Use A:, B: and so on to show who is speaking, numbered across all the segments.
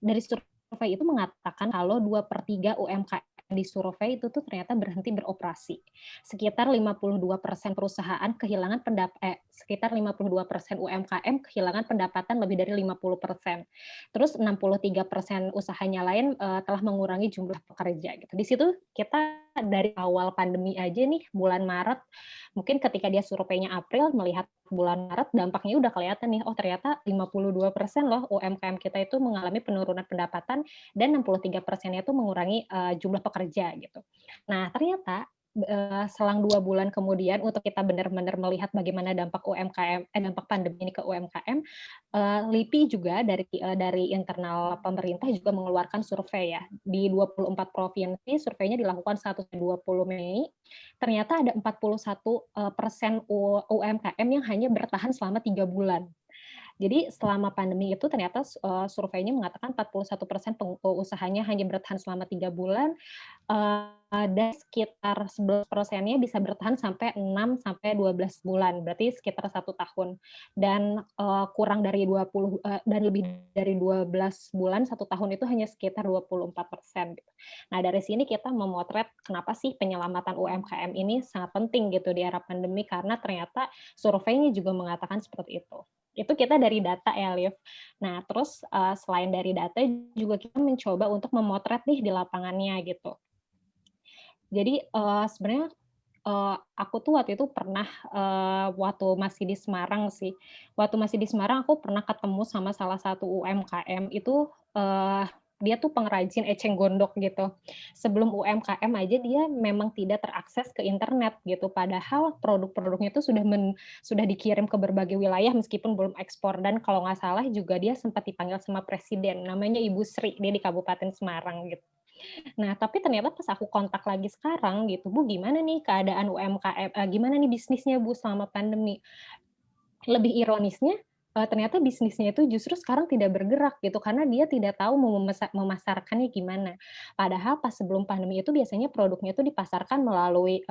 A: dari survei itu mengatakan kalau 2/3 UMKM di survei itu tuh ternyata berhenti beroperasi. Sekitar 52% UMKM kehilangan pendapatan lebih dari 50%. Terus 63% usahanya lain, telah mengurangi jumlah pekerja gitu. Di situ kita dari awal pandemi aja nih, bulan Maret, mungkin ketika dia surveinya April, melihat bulan Maret dampaknya udah kelihatan nih, oh ternyata 52% loh UMKM kita itu mengalami penurunan pendapatan dan 63%-nya itu mengurangi, jumlah pekerja gitu. Nah ternyata, selang 2 bulan kemudian untuk kita benar-benar melihat bagaimana dampak pandemi ini ke UMKM, LIPI juga dari internal pemerintah juga mengeluarkan survei ya. Di 24 provinsi surveinya dilakukan 1-20 Mei, ternyata ada 41% UMKM yang hanya bertahan selama 3 bulan. Jadi selama pandemi itu ternyata surveinya mengatakan 41% usahanya hanya bertahan selama 3 bulan, dan sekitar 11%-nya bisa bertahan sampai 6 sampai 12 bulan, berarti sekitar 1 tahun. Dan, kurang dari 20 dan lebih dari 12 bulan, 1 tahun itu hanya sekitar 24% gitu. Nah dari sini kita memotret kenapa sih penyelamatan UMKM ini sangat penting gitu di era pandemi, karena ternyata surveinya juga mengatakan seperti itu. Itu kita dari data ya, Liv. Nah, terus, selain dari data juga kita mencoba untuk memotret nih di lapangannya gitu. Jadi, sebenarnya, aku tuh waktu itu pernah, waktu masih di Semarang sih, waktu masih di Semarang aku pernah ketemu sama salah satu UMKM itu, dia tuh pengrajin eceng gondok gitu. Sebelum UMKM aja dia memang tidak terakses ke internet gitu, padahal produk-produknya itu sudah dikirim ke berbagai wilayah meskipun belum ekspor, dan kalau nggak salah juga dia sempat dipanggil sama presiden, namanya Ibu Sri, dia di Kabupaten Semarang gitu. Nah, tapi ternyata pas aku kontak lagi sekarang gitu, "Bu, gimana nih keadaan UMKM, gimana nih bisnisnya, Bu, selama pandemi?" Lebih ironisnya, ternyata bisnisnya itu justru sekarang tidak bergerak gitu, karena dia tidak tahu mau memasarkannya gimana. Padahal pas sebelum pandemi itu biasanya produknya itu dipasarkan melalui,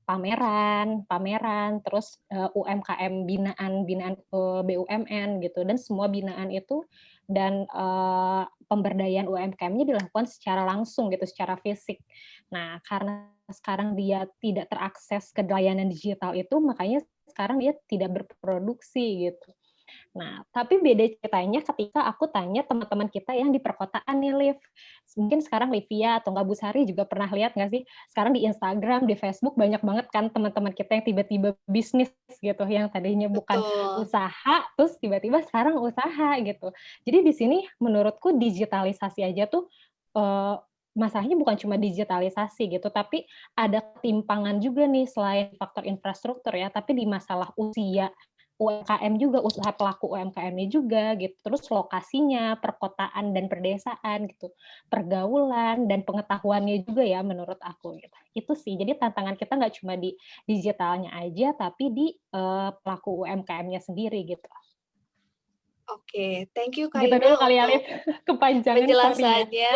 A: pameran pameran, terus, UMKM binaan-binaan, BUMN gitu, dan semua binaan itu dan, pemberdayaan UMKM-nya dilakukan secara langsung gitu, secara fisik. Nah, karena sekarang dia tidak terakses ke layanan digital itu, makanya sekarang dia tidak berproduksi gitu. Nah, tapi beda ceritanya ketika aku tanya teman-teman kita yang di perkotaan nih, Liv. Mungkin sekarang Livia atau nggak Bu Sari juga pernah lihat nggak sih, sekarang di Instagram, di Facebook banyak banget kan teman-teman kita yang tiba-tiba bisnis gitu, yang tadinya bukan
B: Betul.
A: usaha, terus tiba-tiba sekarang usaha gitu. Jadi di sini menurutku digitalisasi aja tuh, eee, masalahnya bukan cuma digitalisasi gitu, tapi ada ketimpangan juga nih selain faktor infrastruktur ya, tapi di masalah usia UMKM juga, usaha pelaku UMKM-nya juga gitu, terus lokasinya, perkotaan dan perdesaan gitu, pergaulan dan pengetahuannya juga ya menurut aku gitu. Itu sih, jadi tantangan kita nggak cuma di digitalnya aja, tapi di, pelaku UMKM-nya sendiri gitu.
B: Oke, thank you
A: Gitu dulu
B: Karina
A: kali ya, Liv,
B: untuk
A: kepanjangan, sorry ya.
B: penjelasannya.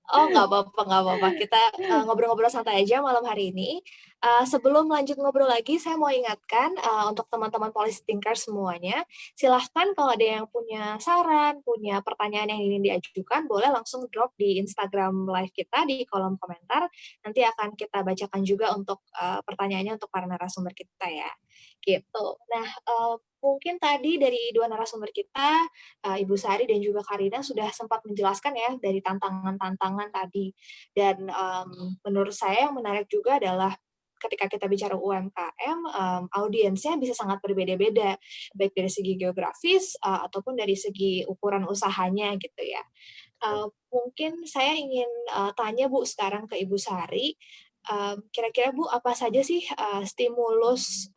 B: Oh, nggak apa-apa. Kita, ngobrol-ngobrol santai aja malam hari ini. Sebelum lanjut ngobrol lagi, saya mau ingatkan, untuk teman-teman policy thinker semuanya, silahkan kalau ada yang punya saran, punya pertanyaan yang ingin diajukan, boleh langsung drop di Instagram live kita di kolom komentar. Nanti akan kita bacakan juga untuk, pertanyaannya untuk para narasumber kita ya, gitu. Nah, mungkin tadi dari 2 narasumber kita, Ibu Sari dan juga Karina sudah sempat menjelaskan ya dari tantangan-tantangan tadi. Dan, menurut saya yang menarik juga adalah ketika kita bicara UMKM, audiensnya bisa sangat berbeda-beda, baik dari segi geografis, ataupun dari segi ukuran usahanya gitu ya. Mungkin saya ingin, tanya Bu sekarang ke Ibu Sari, kira-kira Bu apa saja sih, stimulus,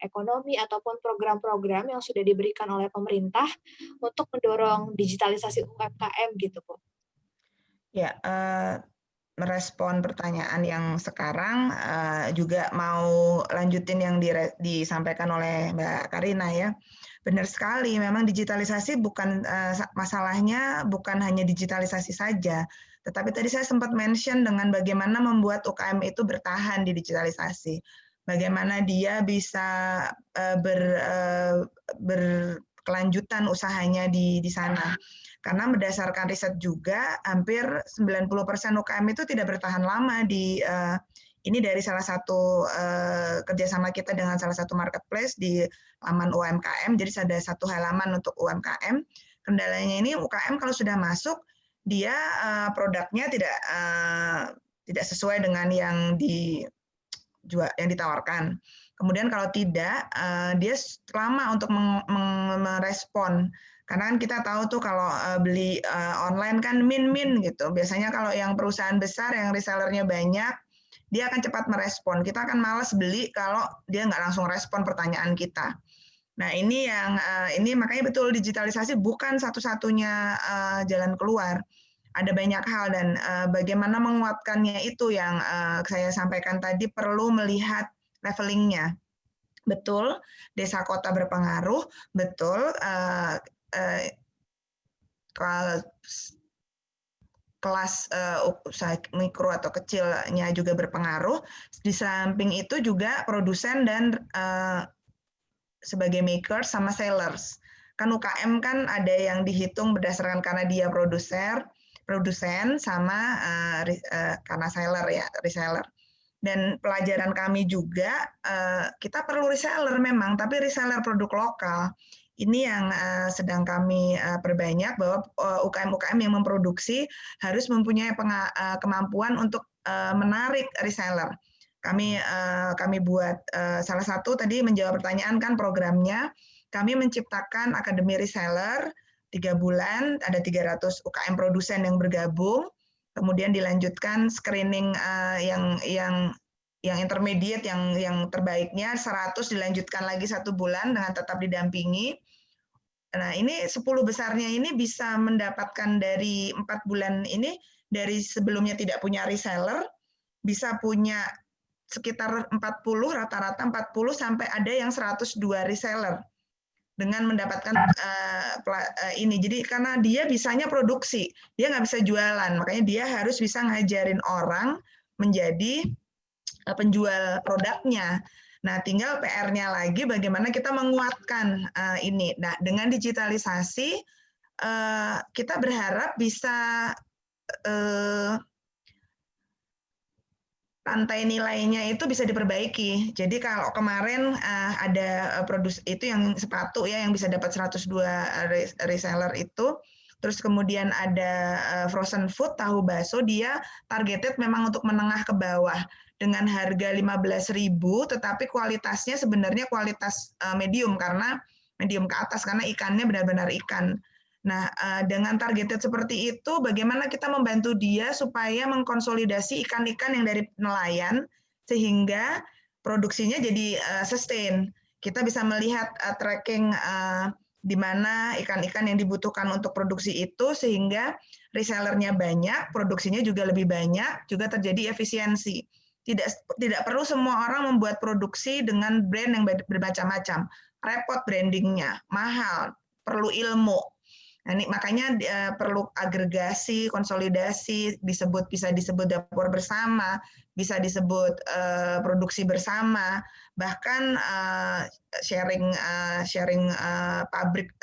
B: ekonomi ataupun program-program yang sudah diberikan oleh pemerintah untuk mendorong digitalisasi UMKM gitu, Bu?
C: Ya, merespon pertanyaan yang sekarang, juga mau lanjutin yang disampaikan oleh Mbak Karina ya. Benar sekali, memang digitalisasi bukan, masalahnya bukan hanya digitalisasi saja, tetapi tadi saya sempat mention dengan bagaimana membuat UKM itu bertahan di digitalisasi. Bagaimana dia bisa, kelanjutan usahanya di sana. Karena berdasarkan riset juga, hampir 90% UKM itu tidak bertahan lama di ini dari salah satu kerjasama kita dengan salah satu marketplace di laman UMKM. Jadi ada satu halaman untuk UMKM. Kendalanya ini UKM kalau sudah masuk, dia produknya tidak sesuai dengan yang ditawarkan. Kemudian kalau tidak, dia lama untuk merespon. Karena kan kita tahu tuh kalau beli online kan min gitu. Biasanya kalau yang perusahaan besar yang resellernya banyak, dia akan cepat merespon. Kita akan malas beli kalau dia nggak langsung respon pertanyaan kita. Nah ini makanya betul digitalisasi bukan satu-satunya jalan keluar. Ada banyak hal dan bagaimana menguatkannya itu yang saya sampaikan tadi, perlu melihat levelingnya. Betul, desa kota berpengaruh, betul kelas usaha mikro atau kecilnya juga berpengaruh. Di samping itu juga produsen dan sebagai maker sama sellers. Kan UKM kan ada yang dihitung berdasarkan karena dia produsen sama karena seller ya, reseller. Dan pelajaran kami juga, kita perlu reseller memang, tapi reseller produk lokal. Ini yang sedang kami perbanyak, bahwa UKM-UKM yang memproduksi harus mempunyai kemampuan untuk menarik reseller. Kami buat salah satu tadi menjawab pertanyaan kan programnya, kami menciptakan Akademi Reseller 3 bulan, ada 300 UKM produsen yang bergabung, kemudian dilanjutkan screening yang intermediate, yang terbaiknya 100 dilanjutkan lagi 1 bulan dengan tetap didampingi. Nah ini 10 besarnya ini bisa mendapatkan dari 4 bulan ini, dari sebelumnya tidak punya reseller, bisa punya sekitar 40, rata-rata 40 sampai ada yang 102 reseller dengan mendapatkan ini. Jadi karena dia bisanya produksi, dia nggak bisa jualan, makanya dia harus bisa ngajarin orang menjadi penjual produknya. Nah, tinggal PR-nya lagi bagaimana kita menguatkan ini. Nah, dengan digitalisasi kita berharap bisa rantai nilainya itu bisa diperbaiki. Jadi kalau kemarin ada produs itu yang sepatu ya yang bisa dapat 102 reseller itu, terus kemudian ada frozen food, tahu bakso, dia targeted memang untuk menengah ke bawah dengan harga 15.000, tetapi kualitasnya sebenarnya kualitas medium ke atas karena ikannya benar-benar ikan. Nah, dengan targeted seperti itu, bagaimana kita membantu dia supaya mengkonsolidasi ikan-ikan yang dari nelayan sehingga produksinya jadi sustain. Kita bisa melihat tracking di mana ikan-ikan yang dibutuhkan untuk produksi itu sehingga resellernya banyak, produksinya juga lebih banyak, juga terjadi efisiensi. Tidak perlu semua orang membuat produksi dengan brand yang bermacam-macam. Repot brandingnya, mahal, perlu ilmu. Nah, ini makanya perlu agregasi, konsolidasi, bisa disebut dapur bersama, bisa disebut produksi bersama, bahkan sharing pabrik,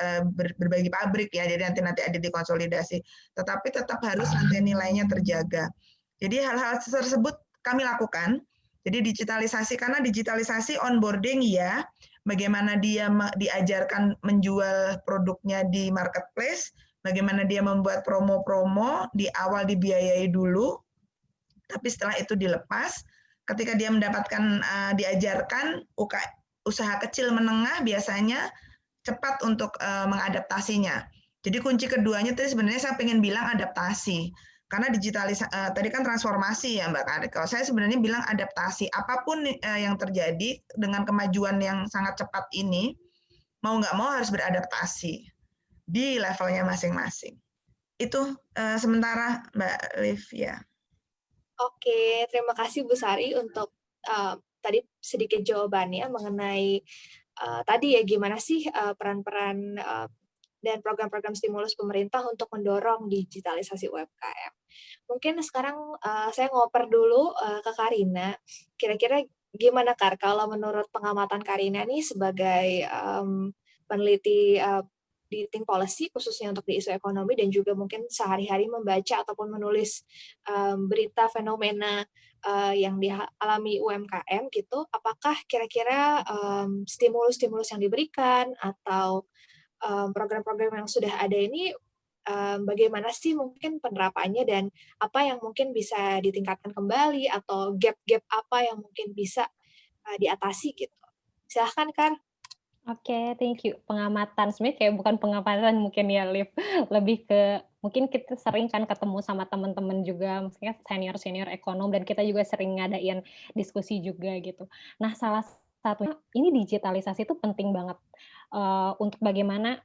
C: berbagi pabrik ya. Jadi nanti ada di konsolidasi. Tetapi tetap harus rantai nilainya terjaga. Jadi hal-hal tersebut kami lakukan. Jadi digitalisasi, karena digitalisasi onboarding ya, bagaimana dia diajarkan menjual produknya di marketplace, bagaimana dia membuat promo-promo, di awal dibiayai dulu, tapi setelah itu dilepas, ketika dia mendapatkan, diajarkan, usaha kecil menengah biasanya cepat untuk mengadaptasinya. Jadi kunci keduanya tadi sebenarnya saya ingin bilang adaptasi. Karena digitalisasi tadi kan transformasi ya Mbak Karik. Kalau saya sebenarnya bilang adaptasi. Apapun yang terjadi dengan kemajuan yang sangat cepat ini, mau nggak mau harus beradaptasi di levelnya masing-masing. Itu sementara Mbak Liv ya.
B: Oke, terima kasih Bu Sari untuk tadi sedikit jawabannya mengenai tadi ya gimana sih peran-peran dan program-program stimulus pemerintah untuk mendorong digitalisasi UMKM. Mungkin sekarang saya ngoper dulu ke Karina. Kira-kira gimana Kar, kalau menurut pengamatan Karina nih sebagai peneliti di Think Policy khususnya untuk di isu ekonomi dan juga mungkin sehari-hari membaca ataupun menulis berita fenomena yang dialami UMKM gitu, apakah kira-kira stimulus-stimulus yang diberikan atau program-program yang sudah ada ini bagaimana sih mungkin penerapannya dan apa yang mungkin bisa ditingkatkan kembali atau gap-gap apa yang mungkin bisa diatasi gitu. Silahkan Kar.
A: Oke, thank you. Pengamatan, sebenarnya kayak bukan pengamatan mungkin ya, Liv. Lebih ke mungkin kita sering kan ketemu sama teman-teman juga, maksudnya senior-senior ekonom dan kita juga sering ngadain diskusi juga gitu. Nah, salah satunya ini digitalisasi itu penting banget, untuk bagaimana,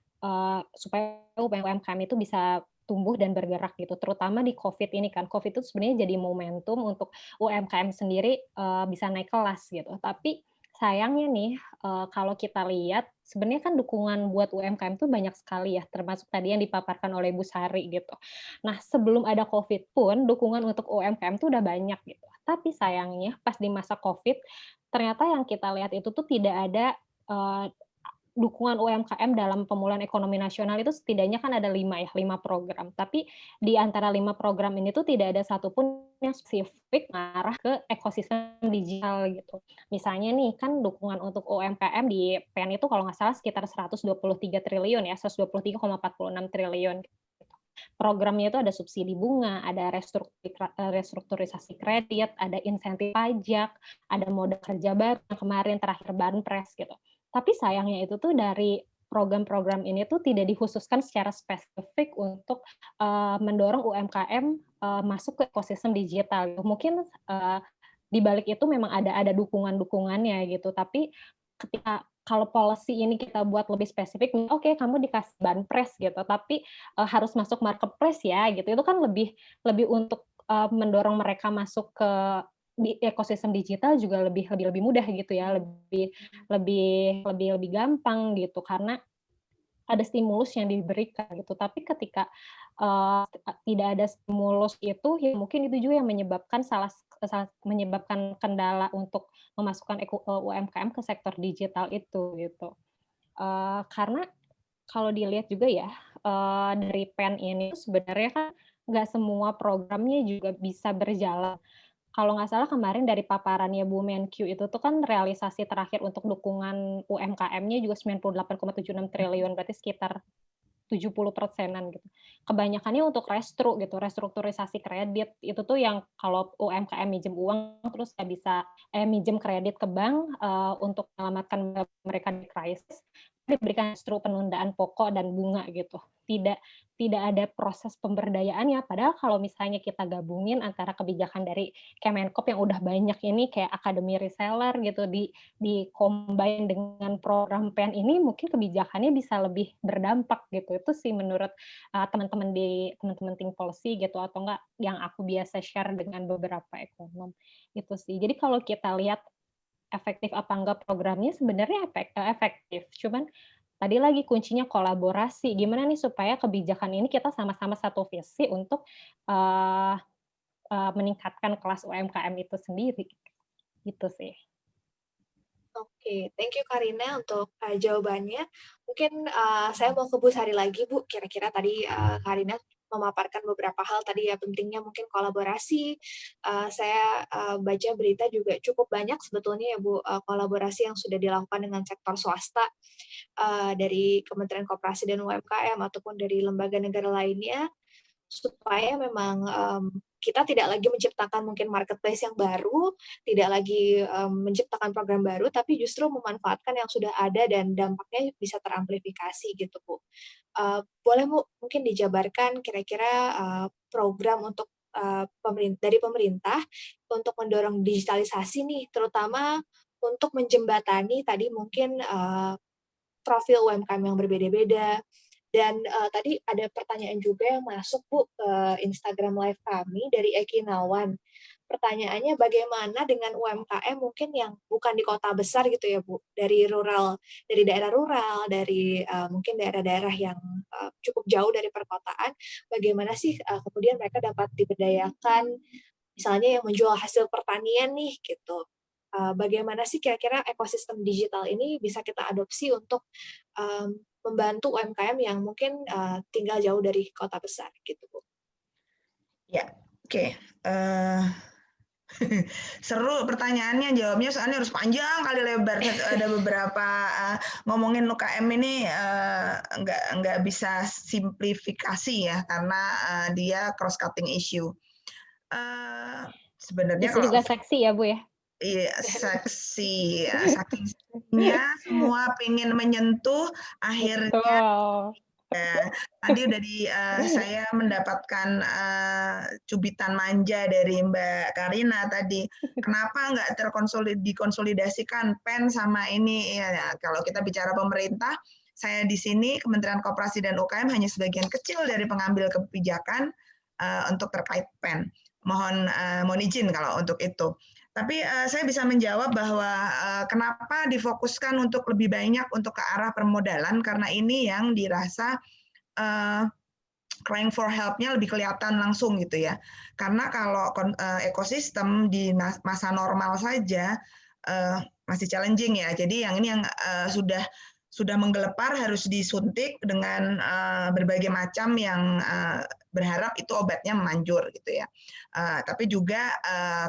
A: supaya UMKM itu bisa tumbuh dan bergerak gitu, terutama di Covid ini kan. Covid itu sebenarnya jadi momentum untuk UMKM sendiri, bisa naik kelas gitu. Tapi sayangnya nih, kalau kita lihat sebenarnya kan dukungan buat UMKM itu banyak sekali ya, termasuk tadi yang dipaparkan oleh Bu Sari gitu. Nah, sebelum ada Covid pun dukungan untuk UMKM itu udah banyak gitu. Tapi sayangnya pas di masa Covid, ternyata yang kita lihat itu tuh tidak ada, eee, dukungan UMKM dalam pemulihan ekonomi nasional itu setidaknya kan ada 5 ya, 5 program. Tapi di antara 5 program ini tuh tidak ada satupun yang spesifik mengarah ke ekosistem digital gitu. Misalnya nih, kan dukungan untuk UMKM di PEN itu kalau nggak salah sekitar 123 triliun ya, 123,46 triliun. Programnya itu ada subsidi bunga, ada restrukturisasi kredit, ada insentif pajak, ada modal kerja baru yang kemarin terakhir Banpres gitu. Tapi sayangnya itu tuh dari program-program ini tuh tidak dikhususkan secara spesifik untuk mendorong UMKM masuk ke ekosistem digital. Mungkin di balik itu memang ada dukungan-dukungannya gitu, tapi ketika kalau policy ini kita buat lebih spesifik, oke kamu dikasih banpres gitu, tapi harus masuk marketplace ya gitu. Itu kan lebih lebih untuk mendorong mereka masuk ke di ekosistem digital juga lebih mudah gitu ya, lebih lebih gampang gitu karena ada stimulus yang diberikan gitu. Tapi ketika tidak ada stimulus itu, ya mungkin itu juga yang menyebabkan menyebabkan kendala untuk memasukkan UMKM ke sektor digital itu gitu. Karena kalau dilihat juga ya, dari PEN ini sebenarnya kan nggak semua programnya juga bisa berjalan. Kalau nggak salah kemarin dari paparannya Bu Menkyu itu tuh kan realisasi terakhir untuk dukungan UMKM-nya juga 98,76 triliun, berarti sekitar 70%-an gitu. Kebanyakannya untuk gitu, restrukturisasi kredit. Itu tuh yang kalau UMKM minjem uang terus nggak bisa minjem kredit ke bank, untuk menyelamatkan mereka di krisis, diberikan justru penundaan pokok dan bunga gitu. Tidak tidak ada proses pemberdayaannya, padahal kalau misalnya kita gabungin antara kebijakan dari Kemenkop yang udah banyak ini kayak akademi reseller gitu, di-combine dengan program PEN ini mungkin kebijakannya bisa lebih berdampak gitu. Itu sih menurut, teman-teman Think Policy gitu atau enggak yang aku biasa share dengan beberapa ekonom, itu sih. Jadi kalau kita lihat efektif apa enggak programnya sebenarnya efektif, cuman tadi lagi kuncinya kolaborasi, gimana nih supaya kebijakan ini kita sama-sama satu visi untuk, eee meningkatkan kelas UMKM itu sendiri, gitu sih.
B: Oke, thank you Karina untuk jawabannya. Mungkin saya mau ke Bu Sari lagi Bu. Kira-kira tadi Karina memaparkan beberapa hal tadi ya pentingnya mungkin kolaborasi. Saya baca berita juga cukup banyak sebetulnya ya Bu kolaborasi yang sudah dilakukan dengan sektor swasta dari Kementerian Koperasi dan UMKM ataupun dari lembaga negara lainnya supaya memang kita tidak lagi menciptakan mungkin marketplace yang baru, tidak lagi menciptakan program baru, tapi justru memanfaatkan yang sudah ada dan dampaknya bisa teramplifikasi gitu, Bu. Boleh Bu, mungkin dijabarkan kira-kira program untuk dari pemerintah untuk mendorong digitalisasi nih, terutama untuk menjembatani tadi mungkin profil UMKM yang berbeda-beda. Dan tadi ada pertanyaan juga yang masuk Bu ke Instagram live kami dari Eki Nawan. Pertanyaannya bagaimana dengan UMKM mungkin yang bukan di kota besar gitu ya Bu, dari daerah rural, dari mungkin daerah-daerah yang cukup jauh dari perkotaan, bagaimana sih kemudian mereka dapat diberdayakan, misalnya yang menjual hasil pertanian nih gitu. bagaimana sih kira-kira ekosistem digital ini bisa kita adopsi untuk membantu UMKM yang mungkin tinggal jauh dari kota besar gitu, Bu.
C: Ya, oke. Seru pertanyaannya, jawabnya soalnya harus panjang kali lebar. Ada beberapa ngomongin UKM ini nggak bisa simplifikasi ya, karena dia cross cutting issue. Sebenarnya
A: Isu juga seksi ya Bu ya.
C: Iya, seksi, saking seksinya semua pengen menyentuh, akhirnya
A: Betul.
C: tadi udah saya mendapatkan cubitan manja dari Mbak Karina tadi. Kenapa nggak dikonsolidasikan PEN sama ini? Ya, kalau kita bicara pemerintah, saya di sini Kementerian Koperasi dan UKM hanya sebagian kecil dari pengambil kebijakan untuk terkait PEN. Mohon izin kalau untuk itu. Tapi saya bisa menjawab bahwa kenapa difokuskan untuk lebih banyak untuk ke arah permodalan, karena ini yang dirasa crying for help-nya lebih kelihatan langsung gitu ya. Karena kalau ekosistem di masa normal saja masih challenging ya. Jadi yang ini yang sudah menggelepar harus disuntik dengan berbagai macam yang berharap itu obatnya manjur gitu ya. Tapi juga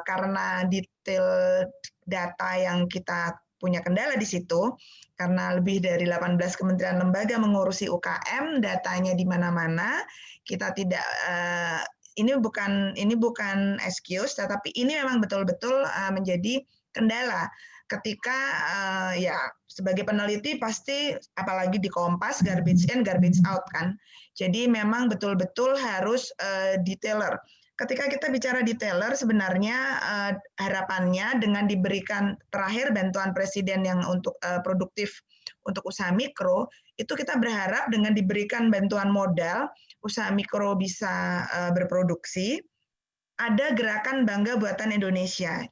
C: karena detail data yang kita punya kendala di situ, karena lebih dari 18 kementerian lembaga mengurusi UKM, datanya di mana-mana, kita tidak ini bukan excuse, tetapi ini memang betul-betul menjadi kendala. Ketika ya sebagai peneliti pasti apalagi di Kompas garbage in garbage out kan. Jadi memang betul-betul harus detailer. Ketika kita bicara detailer, sebenarnya harapannya dengan diberikan terakhir bantuan presiden yang untuk produktif untuk usaha mikro, itu kita berharap dengan diberikan bantuan modal, usaha mikro bisa berproduksi, ada gerakan Bangga Buatan Indonesia.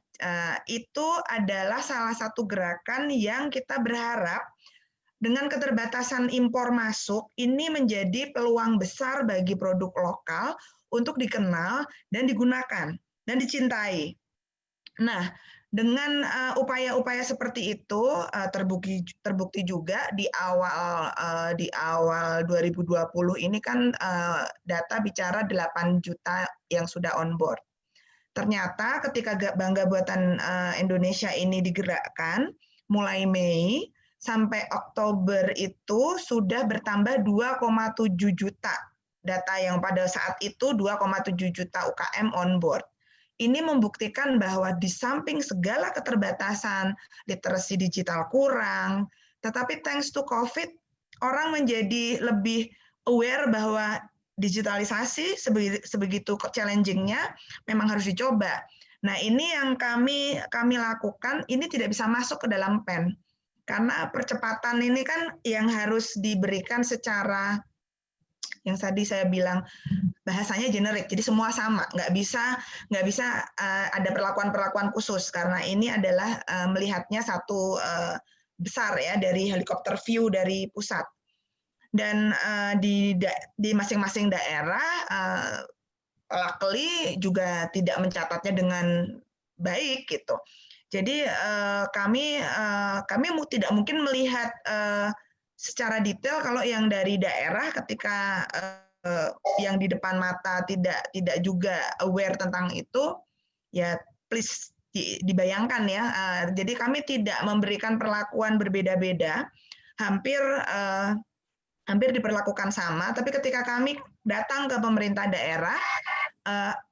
C: Itu adalah salah satu gerakan yang kita berharap dengan keterbatasan impor masuk, ini menjadi peluang besar bagi produk lokal untuk dikenal dan digunakan dan dicintai. Nah, dengan upaya-upaya seperti itu terbukti juga di awal 2020 ini kan data bicara 8 juta yang sudah on board. Ternyata ketika Bangga Buatan Indonesia ini digerakkan mulai Mei sampai Oktober itu sudah bertambah 2,7 juta. Data yang pada saat itu 2,7 juta UKM on board. Ini membuktikan bahwa di samping segala keterbatasan, literasi digital kurang, tetapi thanks to COVID, orang menjadi lebih aware bahwa digitalisasi sebegitu challenging-nya memang harus dicoba. Nah, ini yang kami lakukan, ini tidak bisa masuk ke dalam PEN. Karena percepatan ini kan yang harus diberikan secara yang tadi saya bilang bahasanya generik, jadi semua sama, nggak bisa ada perlakuan khusus karena ini adalah melihatnya satu besar ya dari helikopter view dari pusat dan di masing-masing daerah luckily juga tidak mencatatnya dengan baik gitu. Jadi kami tidak mungkin melihat secara detail kalau yang dari daerah ketika yang di depan mata tidak juga aware tentang itu, ya please dibayangkan ya. Jadi kami tidak memberikan perlakuan berbeda-beda, hampir diperlakukan sama. Tapi ketika kami datang ke pemerintah daerah,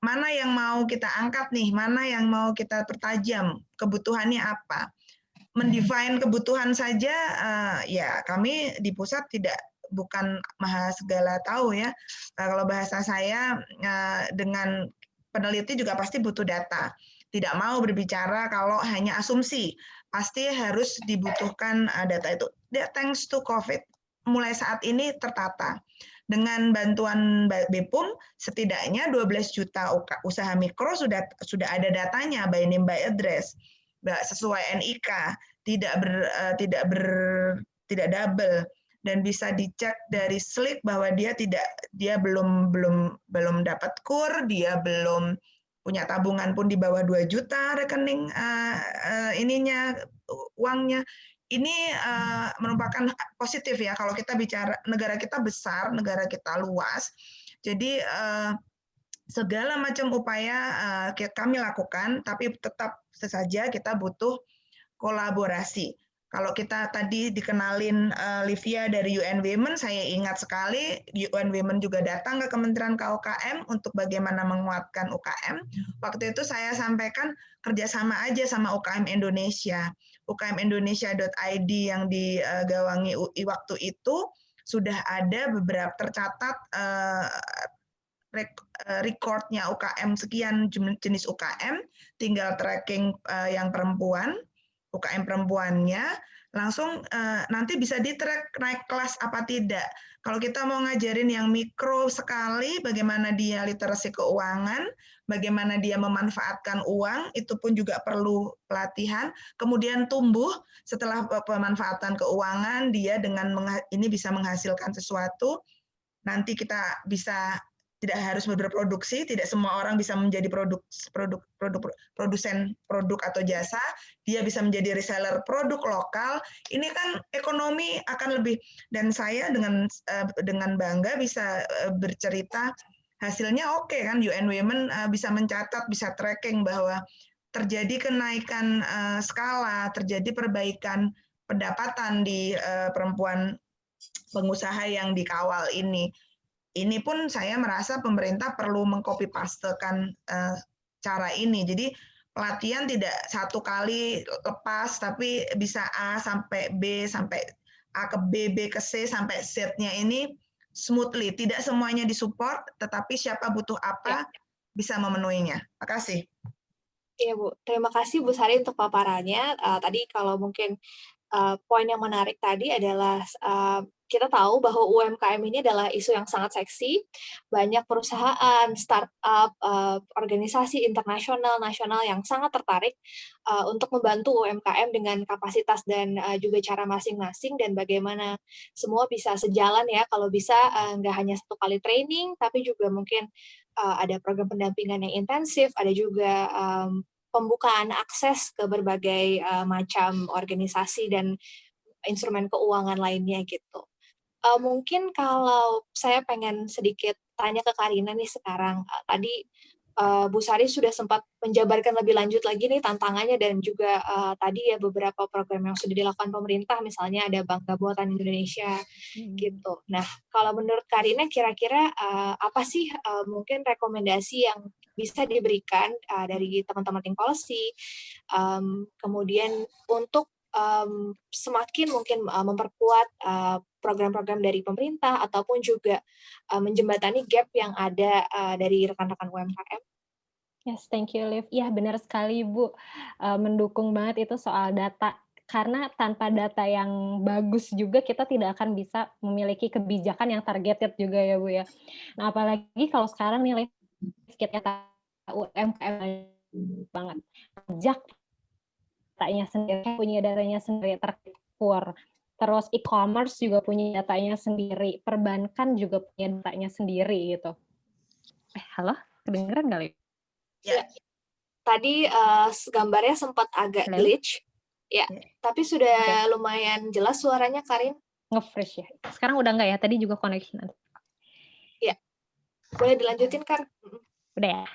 C: mana yang mau kita angkat nih, mana yang mau kita pertajam, kebutuhannya apa. Mendefine kebutuhan saja, ya kami di pusat bukan maha segala tahu ya. Kalau bahasa saya dengan peneliti juga pasti butuh data. Tidak mau berbicara kalau hanya asumsi. Pasti harus dibutuhkan data itu. Thanks to COVID, mulai saat ini tertata. Dengan bantuan BPUM, setidaknya 12 juta usaha mikro sudah ada datanya by name by address. Sesuai NIK, tidak double dan bisa dicek dari slip bahwa dia belum dapat KUR, dia belum punya tabungan pun di bawah 2 juta rekening uangnya. Ini merupakan positif ya kalau kita bicara negara kita besar, negara kita luas. Jadi segala macam upaya kami lakukan, tapi tetap saja kita butuh kolaborasi. Kalau kita tadi dikenalin Livia dari UN Women, saya ingat sekali UN Women juga datang ke Kementerian KUKM untuk bagaimana menguatkan UKM. Waktu itu saya sampaikan kerjasama aja sama UKM Indonesia. ukmindonesia.id yang digawangi UI waktu itu sudah ada beberapa tercatat recordnya UKM sekian jenis UKM, tinggal tracking yang perempuan, UKM perempuannya, langsung nanti bisa di-track naik kelas apa tidak. Kalau kita mau ngajarin yang mikro sekali, bagaimana dia literasi keuangan, bagaimana dia memanfaatkan uang, itu pun juga perlu pelatihan. Kemudian tumbuh setelah pemanfaatan keuangan, dia dengan ini bisa menghasilkan sesuatu, nanti kita bisa tidak harus berproduksi, tidak semua orang bisa menjadi produsen produk atau jasa, dia bisa menjadi reseller produk lokal. Ini kan ekonomi akan lebih, dan saya dengan bangga bisa bercerita hasilnya oke kan, UN Women bisa mencatat, bisa tracking bahwa terjadi kenaikan skala, terjadi perbaikan pendapatan di perempuan pengusaha yang dikawal ini. Ini pun saya merasa pemerintah perlu mengcopy pastekan cara ini. Jadi pelatihan tidak satu kali lepas, tapi bisa A sampai B, sampai A ke B, B ke C, sampai Z-nya ini smoothly. Tidak semuanya disupport, tetapi siapa butuh apa bisa memenuhinya. Terima kasih.
B: Iya Bu, terima kasih Bu Sari untuk paparannya. Tadi kalau mungkin poin yang menarik tadi adalah kita tahu bahwa UMKM ini adalah isu yang sangat seksi. Banyak perusahaan, startup, organisasi internasional, nasional yang sangat tertarik untuk membantu UMKM dengan kapasitas dan juga cara masing-masing, dan bagaimana semua bisa sejalan ya. Kalau bisa nggak hanya satu kali training, tapi juga mungkin ada program pendampingan yang intensif, ada juga pembukaan akses ke berbagai macam organisasi dan instrumen keuangan lainnya gitu. Mungkin kalau saya pengen sedikit tanya ke Karina nih sekarang, tadi Bu Sari sudah sempat menjabarkan lebih lanjut lagi nih tantangannya, dan juga tadi ya beberapa program yang sudah dilakukan pemerintah, misalnya ada Bangga Buatan Indonesia gitu. Nah, kalau menurut Karina kira-kira apa sih mungkin rekomendasi yang bisa diberikan dari teman-teman tim policy, kemudian untuk semakin mungkin memperkuat program-program dari pemerintah ataupun juga menjembatani gap yang ada dari rekan-rekan UMKM.
A: Yes, thank you, Liv. Ya, benar sekali, Bu. Mendukung banget itu soal data. Karena tanpa data yang bagus juga kita tidak akan bisa memiliki kebijakan yang targeted juga ya, Bu ya. Nah, apalagi kalau sekarang nih, Liv, kita tahu UMKM banget. Pajak datanya sendiri, punya datanya sendiri terukur. Terus e-commerce juga punya datanya sendiri, perbankan juga punya datanya sendiri gitu. Halo, kedengeran nggak, Liv?
B: Ya. Tadi gambarnya sempat agak glitch, ya. Tapi sudah lumayan jelas suaranya, Karin.
A: Nge-freeze ya. Sekarang udah nggak ya? Tadi juga connection.
B: Ya, boleh dilanjutin, Kar.
A: Udah ya?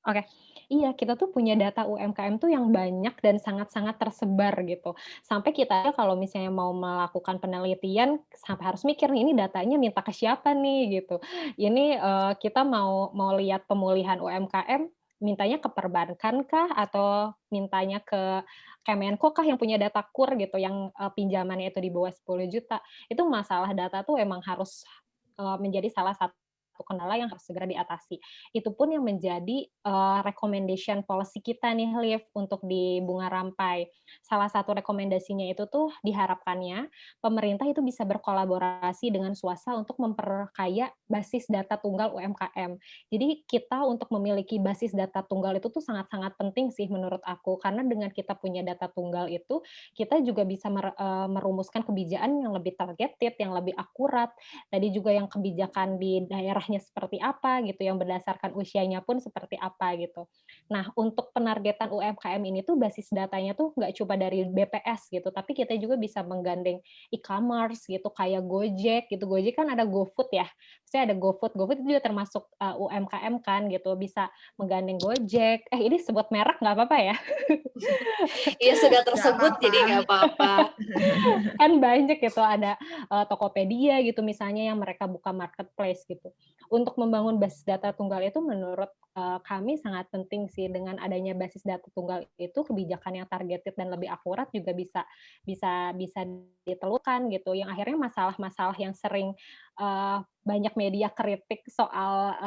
A: Oke. Iya, kita tuh punya data UMKM tuh yang banyak dan sangat-sangat tersebar gitu. Sampai kita kalau misalnya mau melakukan penelitian, sampai harus mikir nih, ini datanya minta ke siapa nih gitu. Ini kita mau lihat pemulihan UMKM, mintanya ke perbankan kah atau mintanya ke Kemenko kah yang punya data KUR gitu, yang pinjamannya itu di bawah 10 juta. Itu masalah data tuh emang harus menjadi salah satu kendala yang harus segera diatasi. Itu pun yang menjadi recommendation policy kita nih, Liv, untuk di Bunga Rampai. Salah satu rekomendasinya itu tuh diharapkannya pemerintah itu bisa berkolaborasi dengan swasta untuk memperkaya basis data tunggal UMKM. Jadi kita untuk memiliki basis data tunggal itu tuh sangat-sangat penting sih menurut aku, karena dengan kita punya data tunggal itu, kita juga bisa merumuskan kebijakan yang lebih targeted, yang lebih akurat. Tadi juga yang kebijakan di daerah arahnya seperti apa gitu, yang berdasarkan usianya pun seperti apa gitu. Nah, untuk penargetan UMKM ini tuh basis datanya tuh nggak cuma dari BPS gitu, tapi kita juga bisa menggandeng e-commerce gitu, kayak Gojek gitu. Gojek kan ada GoFood ya, maksudnya ada GoFood. GoFood itu juga termasuk UMKM kan gitu, bisa menggandeng Gojek. Ini sebut merek nggak apa-apa ya?
B: Iya sudah
C: Nggak
B: tersebut
C: apa-apa.
B: jadi nggak apa-apa.
A: Kan banyak gitu, ada Tokopedia gitu misalnya yang mereka buka marketplace gitu. Untuk membangun basis data tunggal itu menurut kami sangat penting sih. Dengan adanya basis data tunggal itu, kebijakan yang targeted dan lebih akurat juga bisa ditelukan gitu. Yang akhirnya masalah-masalah yang sering banyak media kritik soal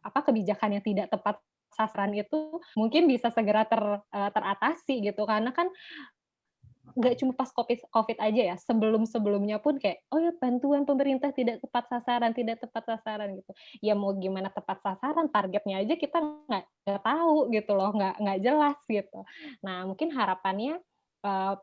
A: kebijakan yang tidak tepat sasaran itu mungkin bisa segera teratasi gitu, karena kan nggak cuma pas COVID aja ya, sebelum-sebelumnya pun kayak, oh ya bantuan pemerintah tidak tepat sasaran gitu. Ya mau gimana tepat sasaran, targetnya aja kita nggak tahu gitu loh, nggak jelas gitu. Nah mungkin harapannya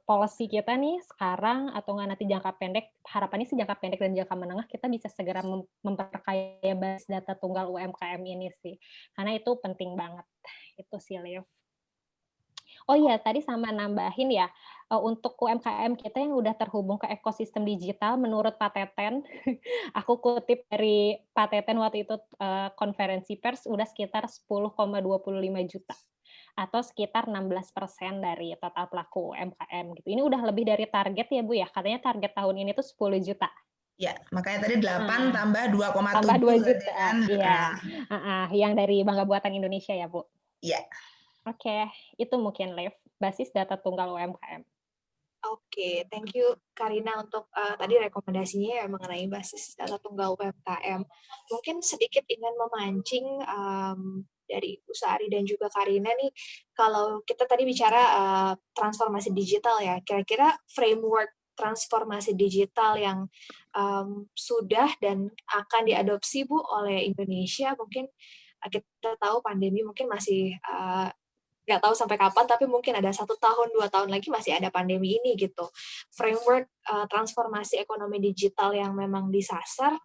A: policy kita nih sekarang atau nggak nanti jangka pendek, harapannya sih jangka pendek dan jangka menengah kita bisa segera memperkaya basis data tunggal UMKM ini sih, karena itu penting banget. Itu sih, Liv. Oh iya, tadi sama nambahin ya, untuk UMKM kita yang udah terhubung ke ekosistem digital menurut Pak Teten, aku kutip dari Pak Teten waktu itu konferensi pers, udah sekitar 10,25 juta atau sekitar 16% dari total pelaku UMKM gitu. Ini udah lebih dari target ya Bu ya, katanya target tahun ini tuh 10 juta.
C: Ya, makanya tadi 8
A: Nah,
C: tambah 2,7
A: tambah 2
C: berarti
A: juta,
C: kan.
A: iya, yang dari Bangga Buatan Indonesia ya Bu.
C: Iya.
A: Oke, itu mungkin Liv, basis data tunggal UMKM.
B: Oke, thank you Karina untuk tadi rekomendasinya ya mengenai basis data tunggal UMKM. Mungkin sedikit ingin memancing dari Bu Sari dan juga Karina nih, kalau kita tadi bicara transformasi digital ya, kira-kira framework transformasi digital yang sudah dan akan diadopsi Bu oleh Indonesia, mungkin kita tahu pandemi mungkin masih nggak tahu sampai kapan, tapi mungkin ada 1 tahun, 2 tahun lagi masih ada pandemi ini gitu. Framework transformasi ekonomi digital yang memang disasar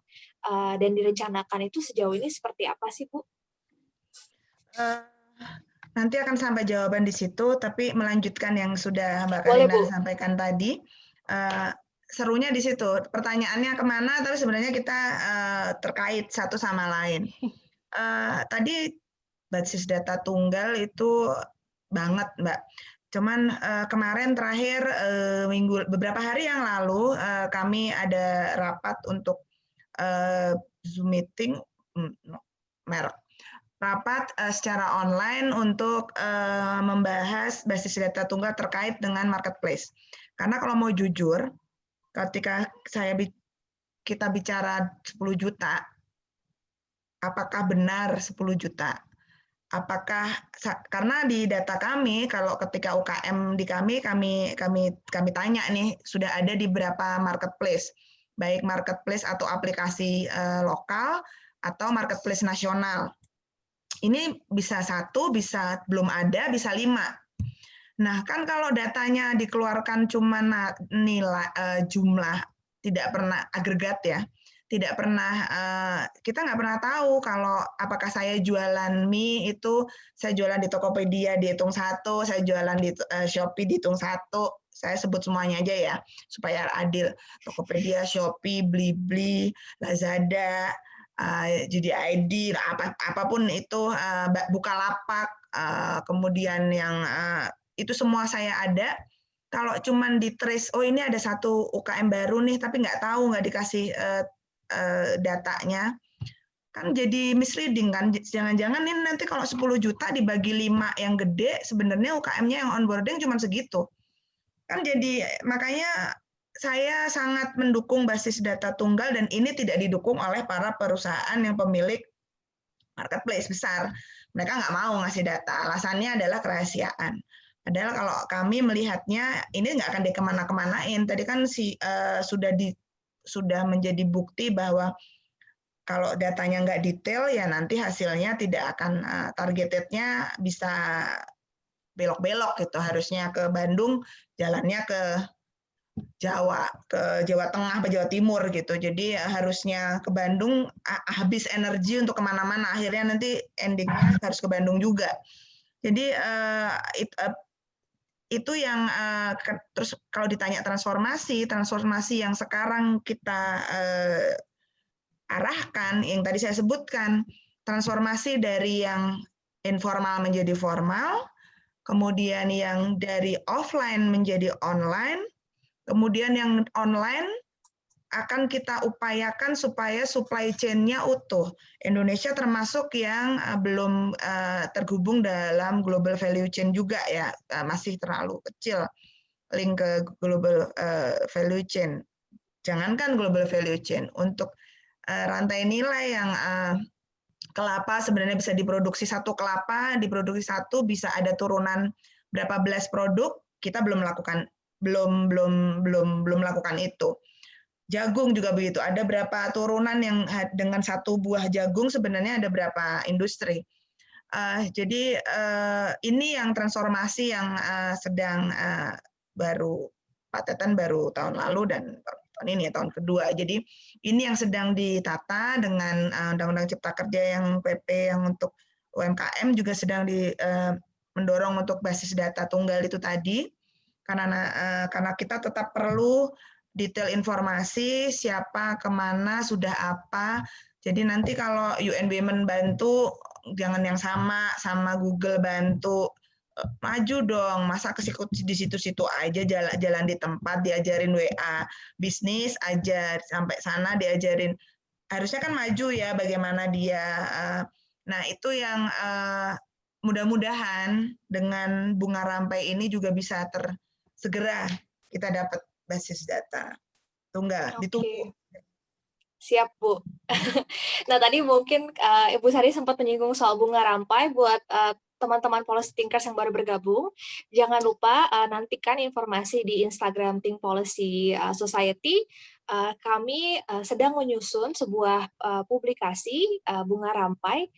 B: dan direncanakan itu sejauh ini seperti apa sih, Bu?
C: Nanti akan sampai jawaban di situ, tapi melanjutkan yang sudah Mbak
B: Boleh,
C: Karina
B: Bu.
C: sampaikan tadi. Serunya di situ, pertanyaannya kemana, tapi sebenarnya kita terkait satu sama lain. Tadi basis data tunggal itu banget, Mbak. Cuman kemarin terakhir beberapa hari yang lalu kami ada rapat untuk Zoom meeting, merek rapat secara online untuk membahas basis data tunggal terkait dengan marketplace. Karena kalau mau jujur, ketika kita bicara 10 juta, apakah benar 10 juta? Apakah karena di data kami kalau ketika UKM di kami tanya nih sudah ada di berapa marketplace, baik marketplace atau aplikasi lokal atau marketplace nasional. Ini bisa 1, bisa belum ada, bisa 5. Nah, kan kalau datanya dikeluarkan cuma nilai jumlah, tidak pernah agregat ya, tidak pernah kita nggak pernah tahu kalau apakah saya jualan mie itu saya jualan di Tokopedia dihitung 1, saya jualan di Shopee dihitung 1. Saya sebut semuanya aja ya supaya adil. Tokopedia, Shopee, Blibli, Lazada, Judi ID, apapun itu, Bukalapak, kemudian yang itu semua saya ada. Kalau cuman di trace, oh ini ada satu UKM baru nih, tapi nggak tahu, nggak dikasih datanya, kan jadi misleading kan. Jangan-jangan ini nanti kalau 10 juta dibagi 5 yang gede, sebenarnya UKM-nya yang onboarding cuma segitu. Kan jadi makanya saya sangat mendukung basis data tunggal dan ini tidak didukung oleh para perusahaan yang pemilik marketplace besar. Mereka nggak mau ngasih data, alasannya adalah kerahasiaan. Padahal kalau kami melihatnya ini nggak akan dikemana-kemanain. Tadi kan sudah menjadi bukti bahwa kalau datanya nggak detail ya nanti hasilnya tidak akan targetednya bisa belok-belok gitu. Harusnya ke Bandung, jalannya ke Jawa, ke Jawa Tengah, ke Jawa Timur gitu. Jadi harusnya ke Bandung habis energi untuk kemana-mana. Akhirnya nanti endingnya harus ke Bandung juga. Jadi itu yang terus kalau ditanya transformasi yang sekarang kita arahkan, yang tadi saya sebutkan, transformasi dari yang informal menjadi formal, kemudian yang dari offline menjadi online, kemudian yang online akan kita upayakan supaya supply chain-nya utuh. Indonesia termasuk yang belum terhubung dalam global value chain juga ya, masih terlalu kecil link ke global value chain. Jangankan global value chain, untuk rantai nilai yang kelapa sebenarnya bisa diproduksi satu kelapa, diproduksi satu bisa ada turunan berapa belas produk, kita belum melakukan itu. Jagung juga begitu. Ada berapa turunan yang dengan satu buah jagung sebenarnya ada berapa industri. Jadi ini yang transformasi yang sedang baru Pak Teten baru tahun lalu dan tahun ini tahun kedua. Jadi ini yang sedang ditata dengan Undang-Undang Cipta Kerja yang PP yang untuk UMKM juga sedang mendorong untuk basis data tunggal itu tadi. Karena kita tetap perlu detail informasi, siapa, kemana, sudah apa. Jadi nanti kalau UN Women bantu, jangan yang sama Google bantu. Maju dong, masa di situ-situ aja, jalan di tempat, diajarin WA bisnis aja, sampai sana diajarin. Harusnya kan maju ya, bagaimana dia. Nah itu yang mudah-mudahan dengan bunga rampai ini juga bisa segera kita dapat basis data tunggal. Ditunggu.
B: Siap, Bu. Nah, tadi mungkin Ibu Sari sempat menyinggung soal bunga rampai buat teman-teman policy thinkers yang baru bergabung. Jangan lupa nantikan informasi di Instagram Think Policy Society. Kami sedang menyusun sebuah publikasi bunga rampai.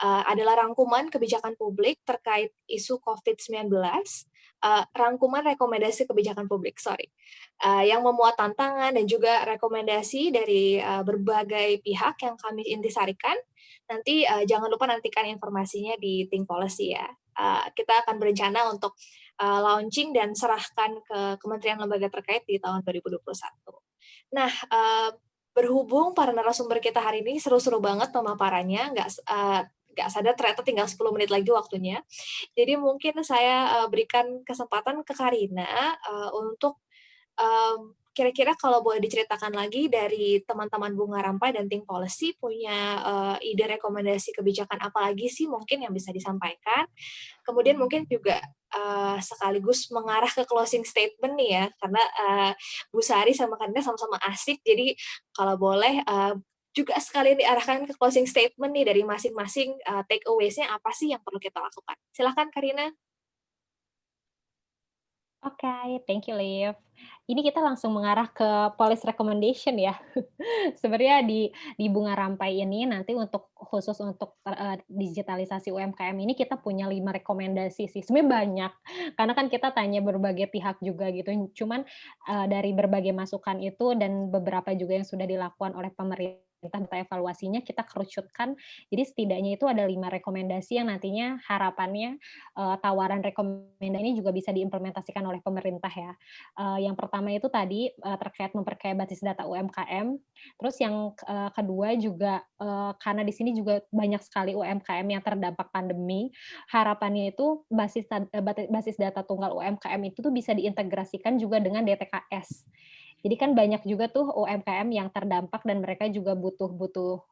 B: Adalah rangkuman kebijakan publik terkait isu COVID-19. Rangkuman rekomendasi kebijakan publik, yang memuat tantangan dan juga rekomendasi dari berbagai pihak yang kami intisarikan. Nanti jangan lupa nantikan informasinya di Think Policy ya. Kita akan berencana untuk launching dan serahkan ke kementerian lembaga terkait di tahun 2021. Nah, berhubung para narasumber kita hari ini seru-seru banget pemaparannya, nggak sadar ternyata tinggal 10 menit lagi waktunya. Jadi mungkin saya berikan kesempatan ke Karina untuk kira-kira kalau boleh diceritakan lagi dari teman-teman Bunga Rampai dan Think Policy punya ide rekomendasi kebijakan apa lagi sih mungkin yang bisa disampaikan. Kemudian mungkin juga sekaligus mengarah ke closing statement nih ya, karena Bu Sari sama Karina sama-sama asik, jadi kalau boleh juga sekalian diarahkan ke closing statement nih dari masing-masing take aways-nya apa sih yang perlu kita lakukan. Silakan Karina.
A: Oke, thank you, Liv. Ini kita langsung mengarah ke policy recommendation ya. Sebenarnya di Bunga Rampai ini nanti khusus untuk digitalisasi UMKM ini kita punya 5 rekomendasi sih. Sebenarnya banyak, karena kan kita tanya berbagai pihak juga gitu. Cuman dari berbagai masukan itu dan beberapa juga yang sudah dilakukan oleh pemerintah untuk evaluasinya kita kerucutkan. Jadi setidaknya itu ada 5 rekomendasi yang nantinya harapannya tawaran rekomendasi ini juga bisa diimplementasikan oleh pemerintah ya. Yang pertama itu tadi terkait memperkaya basis data UMKM. Terus yang kedua juga karena di sini juga banyak sekali UMKM yang terdampak pandemi, harapannya itu basis data tunggal UMKM itu tuh bisa diintegrasikan juga dengan DTKS. Jadi kan banyak juga tuh UMKM yang terdampak dan mereka juga butuh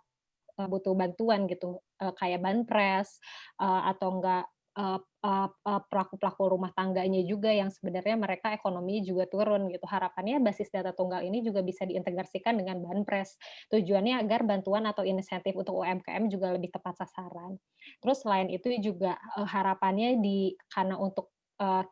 A: bantuan gitu, kayak banpres atau enggak pelaku-pelaku rumah tangganya juga yang sebenarnya mereka ekonominya juga turun gitu. Harapannya basis data tunggal ini juga bisa diintegrasikan dengan banpres. Tujuannya agar bantuan atau insentif untuk UMKM juga lebih tepat sasaran. Terus selain itu juga harapannya karena untuk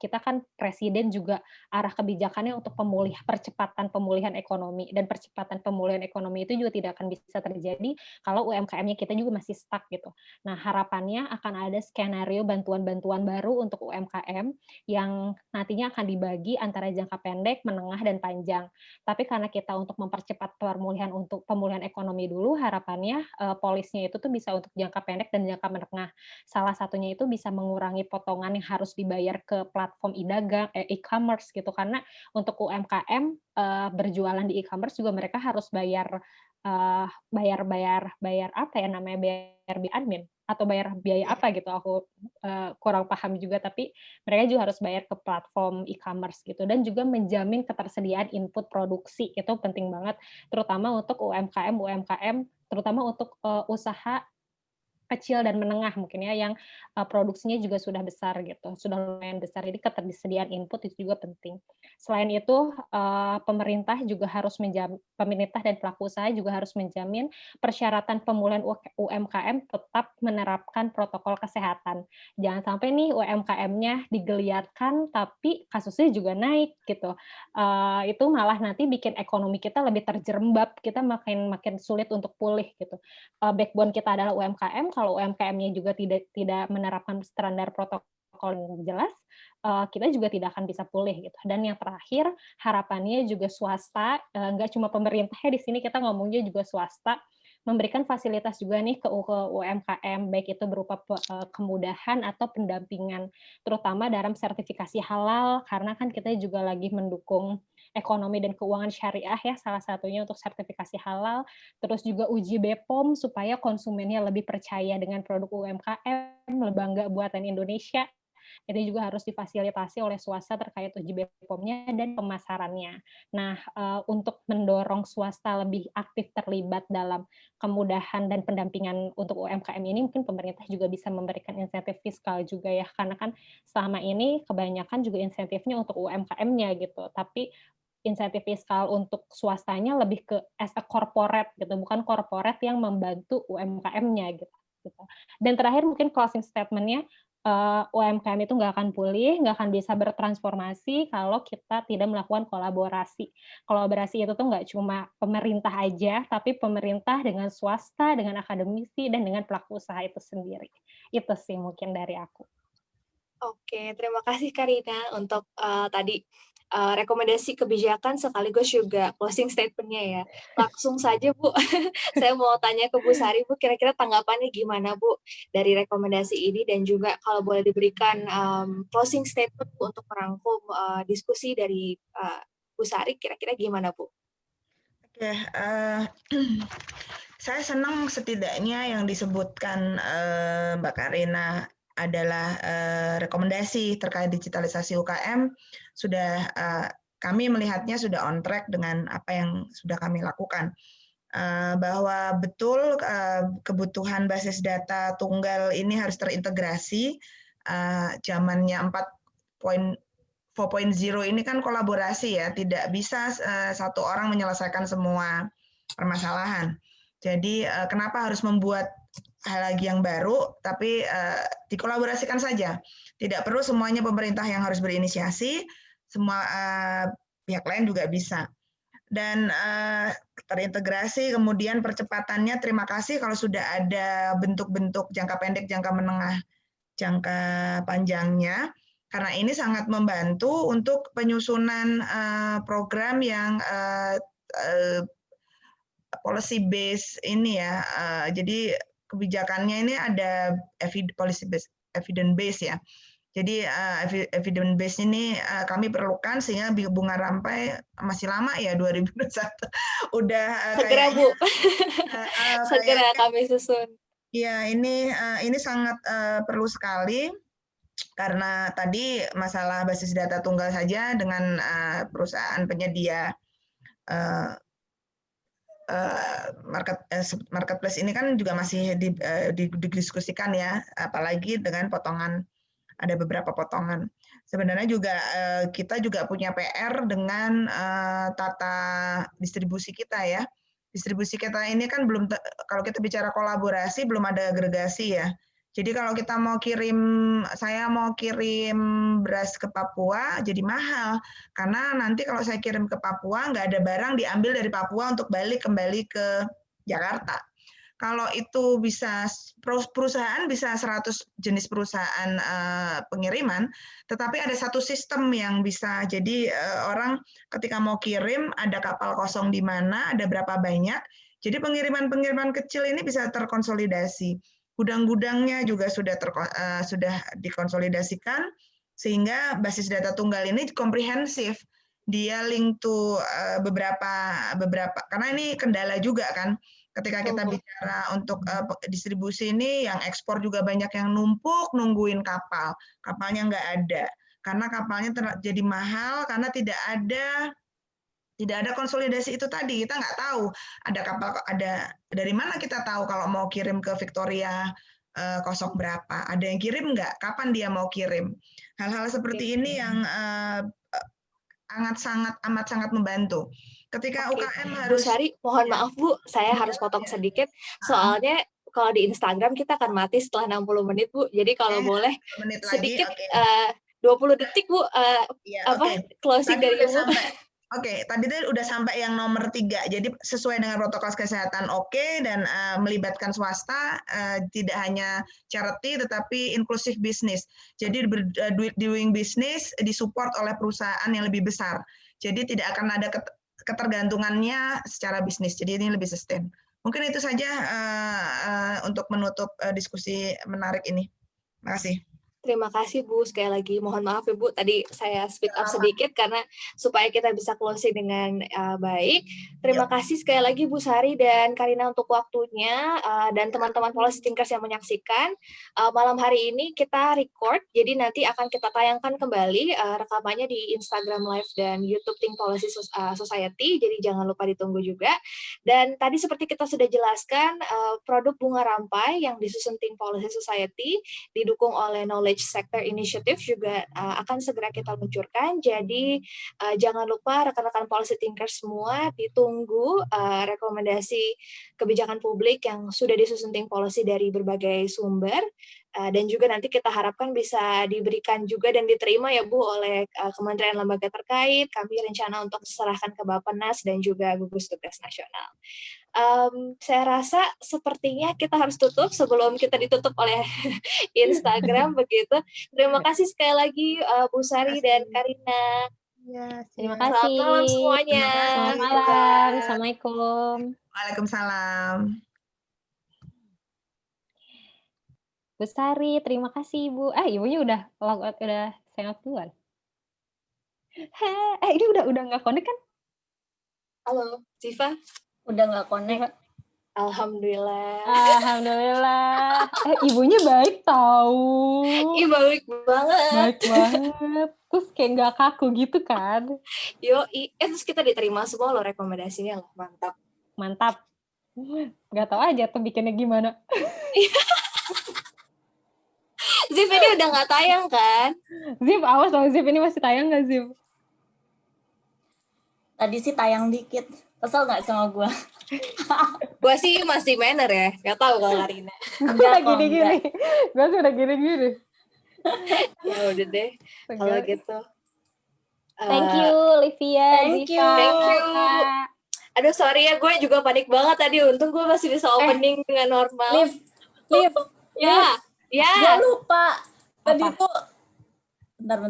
A: kita kan presiden juga arah kebijakannya untuk percepatan pemulihan ekonomi, dan percepatan pemulihan ekonomi itu juga tidak akan bisa terjadi kalau UMKM-nya kita juga masih stuck gitu. Nah, harapannya akan ada skenario bantuan-bantuan baru untuk UMKM yang nantinya akan dibagi antara jangka pendek, menengah, dan panjang. Tapi karena kita untuk mempercepat pemulihan ekonomi dulu, harapannya polisnya itu tuh bisa untuk jangka pendek dan jangka menengah. Salah satunya itu bisa mengurangi potongan yang harus dibayar ke platform e-commerce gitu, karena untuk UMKM berjualan di e-commerce juga mereka harus bayar apa ya namanya, bayar admin atau bayar biaya apa gitu, aku kurang paham juga, tapi mereka juga harus bayar ke platform e-commerce gitu, dan juga menjamin ketersediaan input produksi, itu penting banget, terutama untuk UMKM, terutama untuk usaha kecil dan menengah mungkin ya, yang produksinya juga sudah besar gitu, sudah lumayan besar. Jadi ketersediaan input itu juga penting. Selain itu, pemerintah dan pelaku usaha juga harus menjamin persyaratan pemulihan UMKM tetap menerapkan protokol kesehatan. Jangan sampai nih UMKM-nya digeliatkan, tapi kasusnya juga naik gitu. Itu malah nanti bikin ekonomi kita lebih terjerembab, kita makin sulit untuk pulih gitu. Backbone kita adalah UMKM, kalau UMKM-nya juga tidak menerapkan standar protokol yang jelas, kita juga tidak akan bisa pulih gitu. Dan yang terakhir, harapannya juga swasta, nggak cuma pemerintahnya di sini, kita ngomongnya juga swasta, memberikan fasilitas juga nih ke UMKM, baik itu berupa kemudahan atau pendampingan, terutama dalam sertifikasi halal, karena kan kita juga lagi mendukung ekonomi dan keuangan syariah ya, salah satunya untuk sertifikasi halal, terus juga uji BPOM supaya konsumennya lebih percaya dengan produk UMKM, bangga buatan Indonesia. Itu juga harus difasilitasi oleh swasta terkait uji BPOM-nya dan pemasarannya. Nah, untuk mendorong swasta lebih aktif terlibat dalam kemudahan dan pendampingan untuk UMKM ini, mungkin pemerintah juga bisa memberikan insentif fiskal juga ya, karena kan selama ini kebanyakan juga insentifnya untuk UMKM-nya gitu, tapi insentif fiskal untuk swastanya lebih ke as a corporate gitu, bukan korporat yang membantu UMKM-nya gitu. Dan terakhir mungkin closing statement-nya, UMKM itu nggak akan pulih, nggak akan bisa bertransformasi kalau kita tidak melakukan kolaborasi. Kolaborasi itu tuh nggak cuma pemerintah aja, tapi pemerintah dengan swasta, dengan akademisi, dan dengan pelaku usaha itu sendiri. Itu sih mungkin dari aku.
B: Oke, terima kasih Karina untuk tadi rekomendasi kebijakan sekaligus juga closing statement-nya ya. Langsung saja Bu, saya mau tanya ke Bu Sari, Bu, kira-kira tanggapannya gimana Bu dari rekomendasi ini, dan juga kalau boleh diberikan closing statement Bu untuk merangkum diskusi dari Bu Sari, kira-kira gimana Bu?
C: Oke, saya senang setidaknya yang disebutkan Mbak Karina adalah rekomendasi terkait digitalisasi UKM sudah kami melihatnya sudah on track dengan apa yang sudah kami lakukan. Bahwa betul kebutuhan basis data tunggal ini harus terintegrasi. Zamannya 4.0 ini kan kolaborasi ya, tidak bisa satu orang menyelesaikan semua permasalahan. Jadi kenapa harus membuat hal lagi yang baru, tapi dikolaborasikan saja. Tidak perlu semuanya pemerintah yang harus berinisiasi, semua pihak lain juga bisa. Dan terintegrasi, kemudian percepatannya, terima kasih kalau sudah ada bentuk-bentuk jangka pendek, jangka menengah, jangka panjangnya, karena ini sangat membantu untuk penyusunan program yang policy base ini ya. Jadi kebijakannya ini ada policy base, evidence base ya. Jadi evidence base ini kami perlukan sehingga bunga rampai masih lama ya 2021. Udah
B: segera Bu, segera kami susun.
C: Ya, ini sangat perlu sekali karena tadi masalah basis data tunggal saja dengan perusahaan penyedia marketplace ini kan juga masih didiskusikan ya, apalagi dengan potongan, ada beberapa potongan. Sebenarnya juga kita juga punya PR dengan tata distribusi kita ya. Distribusi kita ini kan belum, kalau kita bicara kolaborasi belum ada agregasi ya. Jadi kalau saya mau kirim beras ke Papua jadi mahal. Karena nanti kalau saya kirim ke Papua, nggak ada barang diambil dari Papua untuk kembali ke Jakarta. Kalau itu perusahaan bisa 100 jenis perusahaan pengiriman, tetapi ada satu sistem yang bisa. Jadi orang ketika mau kirim ada kapal kosong di mana, ada berapa banyak. Jadi pengiriman-pengiriman kecil ini bisa terkonsolidasi. Gudang-gudangnya juga sudah dikonsolidasikan sehingga basis data tunggal ini komprehensif. Dia link to beberapa karena ini kendala juga kan. Ketika kita bicara untuk distribusi ini, yang ekspor juga banyak yang numpuk nungguin kapalnya nggak ada, karena kapalnya jadi mahal karena tidak ada konsolidasi itu tadi. Kita nggak tahu ada dari mana kita tahu kalau mau kirim ke Victoria kosong berapa, ada yang kirim nggak, kapan dia mau kirim. Hal-hal seperti ini yang amat sangat membantu. Ketika UKM harus...
B: Bu Sari, mohon maaf Bu, saya harus potong sedikit. Soalnya kalau di Instagram kita akan mati setelah 60 menit Bu. Jadi kalau boleh sedikit 20 detik Bu, closing dari Ibu.
C: Tadi udah sampai yang nomor 3. Jadi sesuai dengan protokol kesehatan dan melibatkan swasta, tidak hanya charity tetapi inclusive business. Jadi doing business disupport oleh perusahaan yang lebih besar. Jadi tidak akan ada ketergantungannya secara bisnis. Jadi ini lebih sustain. Mungkin itu saja untuk menutup diskusi menarik ini. Terima kasih.
B: Terima kasih Bu, sekali lagi mohon maaf ya Bu, tadi saya speak up sedikit karena supaya kita bisa closing dengan baik. Terima kasih sekali lagi Bu Sari dan Karina untuk waktunya, dan teman-teman Policy Thinkers yang menyaksikan. Malam hari ini kita record, jadi nanti akan kita tayangkan kembali rekamannya di Instagram Live dan YouTube Think Policy Society, jadi jangan lupa ditunggu juga. Dan tadi seperti kita sudah jelaskan, produk bunga rampai yang disusun Think Policy Society didukung oleh Knowledge Sector Initiative juga akan segera kita luncurkan. Jadi jangan lupa rekan-rekan Policy Thinkers semua ditunggu rekomendasi kebijakan publik yang sudah disusun Think Policy dari berbagai sumber, dan juga nanti kita harapkan bisa diberikan juga dan diterima ya Bu oleh kementerian lembaga terkait. Kami rencana untuk serahkan ke Bappenas dan juga gugus tugas nasional. Saya rasa sepertinya kita harus tutup sebelum kita ditutup oleh Instagram begitu. Terima kasih sekali lagi Bu Sari dan Karina.
A: Terima kasih.
B: Selamat malam semuanya.
A: Selamat malam. Assalamualaikum.
C: Waalaikumsalam.
A: Bu Sari, terima kasih Ibu. Ibunya udah sign out duluan. Ini udah nggak connect kan?
B: Halo, Ziva.
D: Udah nggak connect.
B: Alhamdulillah.
A: Alhamdulillah. Ibunya baik tahu.
B: Ih, baik banget.
A: Baik banget. Terus kayak nggak kaku gitu kan?
B: Terus kita diterima semua loh rekomendasinya loh. Mantap.
A: Mantap. Nggak tahu aja tuh bikinnya gimana.
B: Zip ini udah nggak tayang kan?
A: Zip, awas loh, Zip ini masih tayang nggak Zip?
D: Tadi sih tayang dikit. Kesel nggak sama gue?
B: Gue sih masih manner ya. Nggak tahu kalau Karina.
A: Gue udah gini-gini. Gue sih udah gini-gini.
B: Ya udah deh. Kalau gitu.
A: Thank you, Livia.
D: Thank
A: Ziva.
B: Thank you. Aduh, sorry ya. Gue juga panik banget tadi. Untung gue masih bisa opening dengan normal.
D: Liv.
B: Ya.
D: Gue lupa. Tadi tuh. Bentar.